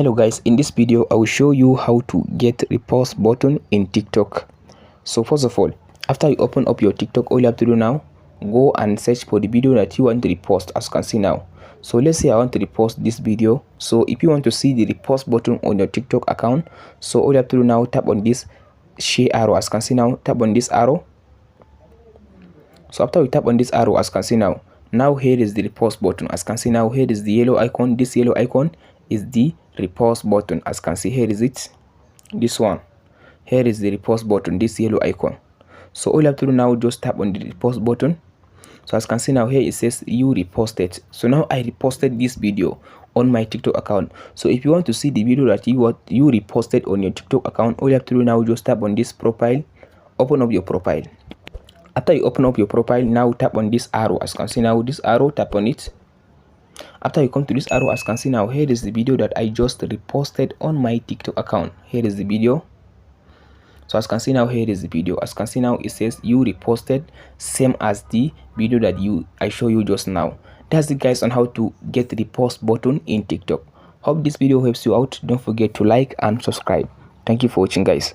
Hello guys, in this video I will show you how to get repost button in TikTok. So first of all, after you open up your TikTok, all you have to do now, go and search for the video that you want to repost, as you can see now. So let's say I want to repost this video. So if you want to see the repost button on your TikTok account, so all you have to do now, tap on this share arrow, as you can see now, tap on this arrow. So after you tap on this arrow, as you can see now here is the repost button. As you can see now, here is the yellow icon. This yellow icon is the repost button. As you can see, here is it, this one. Here is the repost button, this yellow icon. So all you have to do now, just tap on the repost button. So as you can see now, here it says you reposted. So now I reposted this video on my TikTok account. So if you want to see the video that you reposted on your TikTok account, all you have to do now, just tap on this profile, open up your profile. After you open up your profile, now tap on this arrow. As you can see now, this arrow, tap on it. After you come to this arrow, as you can see now, here is the video that I just reposted on my TikTok account. Here is the video. So as you can see now, here is the video. As you can see now, it says you reposted, same as the video that I show you just now. That's it guys on how to get the repost button in TikTok. Hope this video helps you out. Don't forget to like and subscribe. Thank you for watching guys.